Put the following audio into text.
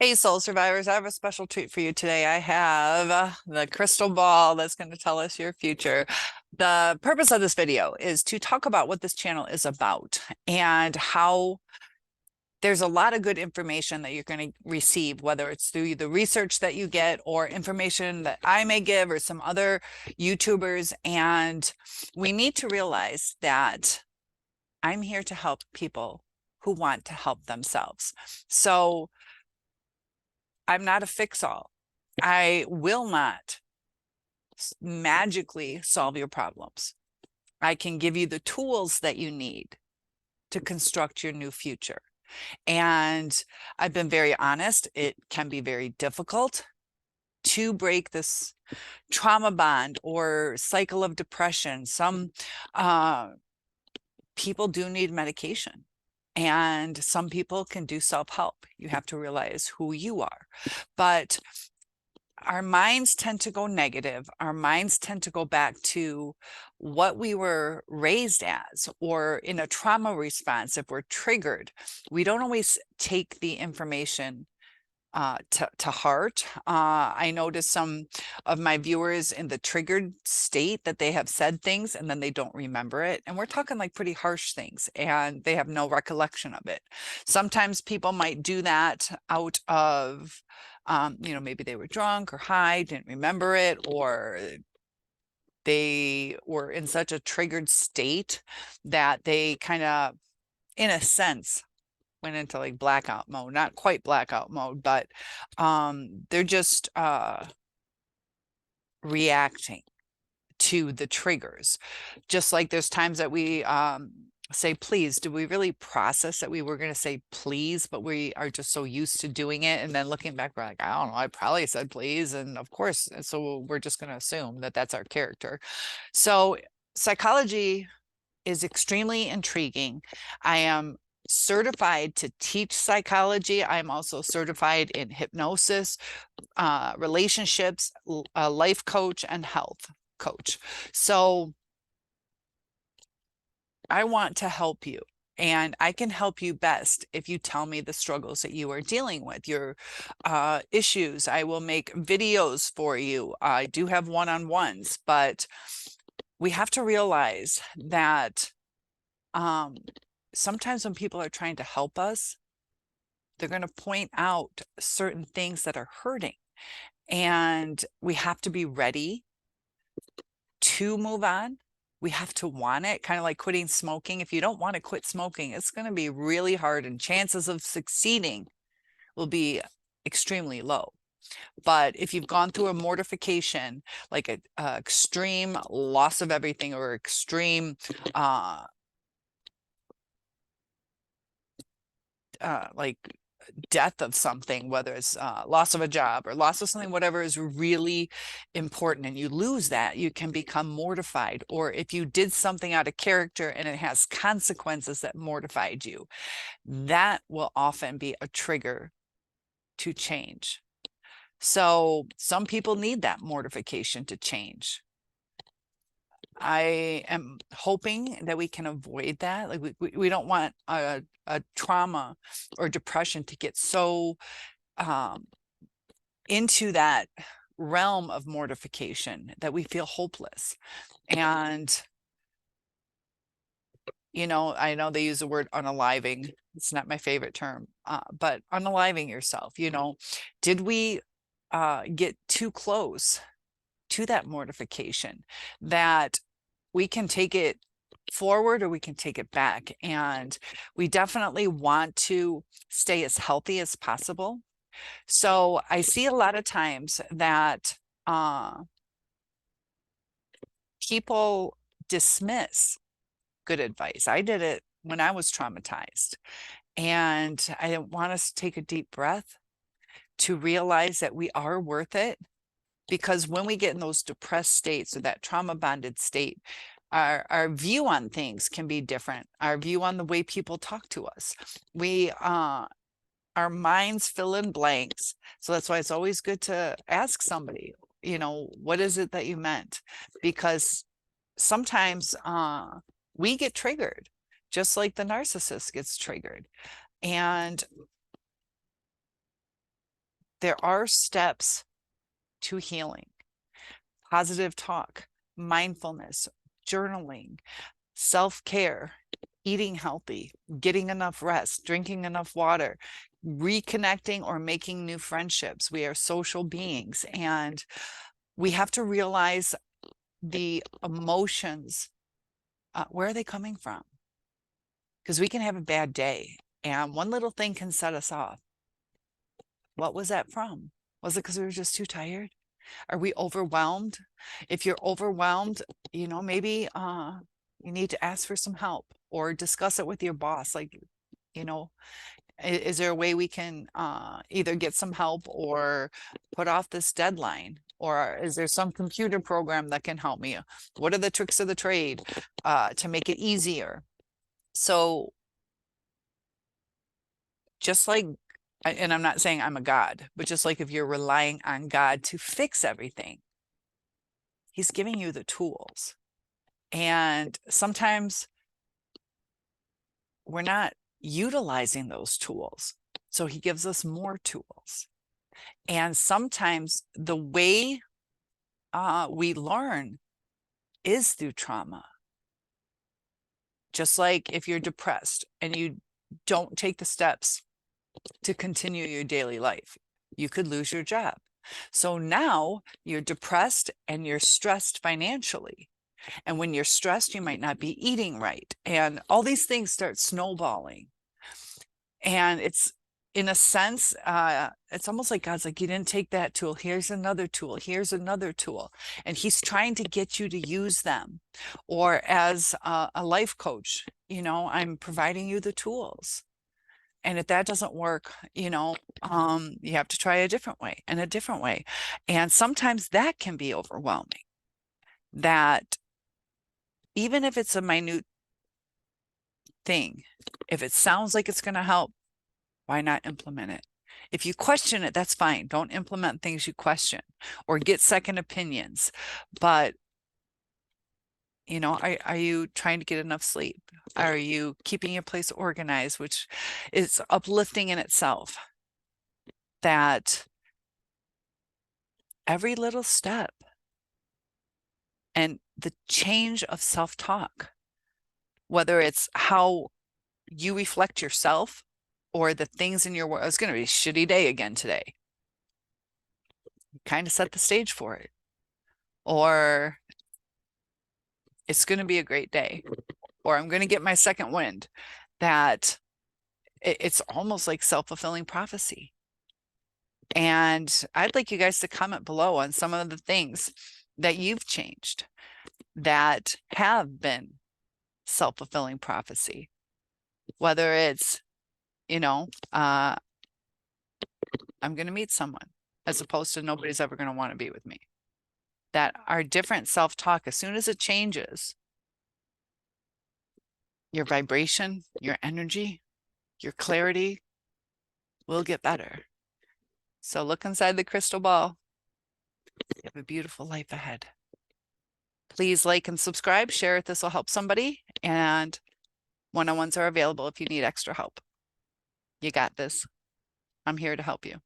Hey, soul survivors, I have a special treat for you today. I have the crystal ball that's going to tell us your future. The purpose of this video is to talk about what this channel is about and how there's a lot of good information that you're going to receive, whether it's through the research that you get or information that I may give or some other YouTubers. And we need to realize that I'm here to help people who want to help themselves. So I'm not a fix-all. I will not magically solve your problems. I can give you the tools that you need to construct your new future. And I've been very honest, it can be very difficult to break this trauma bond or cycle of depression. Some people do need medication. And some people can do self-help. You have to realize who you are. But our minds tend to go negative. Our minds tend to go back to what we were raised as, or in a trauma response. If we're triggered, we don't always take the information to heart. I noticed some of my viewers in the triggered state that they have said things and then they don't remember it. And we're talking like pretty harsh things and they have no recollection of it. Sometimes people might do that out of, maybe they were drunk or high, didn't remember it, or they were in such a triggered state that they kind of, in a sense, went into like blackout mode, not quite blackout mode, but they're just reacting to the triggers. Just like there's times that we say please. Do we really process that we were going to say please, but we are just so used to doing it, and then looking back we're like, I don't know, I probably said please, and of course, so we're just going to assume that that's our character. So psychology is extremely intriguing. I am certified to teach psychology. I'm also certified in hypnosis, relationships, a life coach, and health coach. So I want to help you. And I can help you best if you tell me the struggles that you are dealing with, your issues. I will make videos for you. I do have one-on-ones, but we have to realize that sometimes when people are trying to help us, they're going to point out certain things that are hurting. And we have to be ready to move on. We have to want it, kind of like quitting smoking. If you don't want to quit smoking, it's going to be really hard, and chances of succeeding will be extremely low. But if you've gone through a mortification, like a extreme loss of everything, or extreme like death of something, whether it's loss of a job or loss of something, whatever is really important, and you lose that, you can become mortified. Or if you did something out of character and it has consequences that mortified you, that will often be a trigger to change. So some people need that mortification to change. I am hoping that we can avoid that. Like we don't want a trauma or depression to get so into that realm of mortification that we feel hopeless. And, I know they use the word unaliving. It's not my favorite term, but unaliving yourself, did we get too close to that mortification that we can take it forward or we can take it back? And we definitely want to stay as healthy as possible. So I see a lot of times that people dismiss good advice. I did it when I was traumatized, and I want us to take a deep breath to realize that we are worth it. Because when we get in those depressed states, or that trauma bonded state, our view on things can be different. Our view on the way people talk to us, our minds fill in blanks. So that's why it's always good to ask somebody, what is it that you meant? Because sometimes we get triggered, just like the narcissist gets triggered. And there are steps to healing. Positive talk, mindfulness, journaling, self-care, eating healthy, getting enough rest, drinking enough water, reconnecting or making new friendships. We are social beings, and we have to realize the emotions. Where are they coming from? Because we can have a bad day, and one little thing can set us off. What was that from? Was it because we were just too tired? Are we overwhelmed? If you're overwhelmed, you know, maybe you need to ask for some help or discuss it with your boss. Like, you know, is there a way we can either get some help or put off this deadline? Or is there some computer program that can help me? What are the tricks of the trade to make it easier? So just like, and I'm not saying I'm a God, but just like if you're relying on God to fix everything, He's giving you the tools. And sometimes we're not utilizing those tools. So He gives us more tools. And sometimes the way we learn is through trauma. Just like if you're depressed and you don't take the steps to continue your daily life, you could lose your job. So now you're depressed and you're stressed financially. And when you're stressed, you might not be eating right. And all these things start snowballing. And it's, in a sense, it's almost like God's like, you didn't take that tool. Here's another tool. Here's another tool. And He's trying to get you to use them. Or as a life coach, you know, I'm providing you the tools. And if that doesn't work, you know, you have to try a different way and a different way. And sometimes that can be overwhelming. That even if it's a minute thing, if it sounds like it's going to help, why not implement it? If you question it, that's fine. Don't implement things you question or get second opinions. But, you know, are you trying to get enough sleep? Are you keeping your place organized, which is uplifting in itself? That every little step and the change of self-talk, whether it's how you reflect yourself or the things in your world. It's going to be a shitty day again today. Kind of set the stage for it. Or it's going to be a great day. Or I'm going to get my second wind. That it's almost like self-fulfilling prophecy. And I'd like you guys to comment below on some of the things that you've changed that have been self-fulfilling prophecy. Whether it's, you know, I'm going to meet someone, as opposed to nobody's ever going to want to be with me. That our different self-talk, as soon as it changes, your vibration, your energy, your clarity will get better. So look inside the crystal ball. You have a beautiful life ahead. Please like and subscribe, share it. This will help somebody. And one-on-ones are available if you need extra help. You got this. I'm here to help you.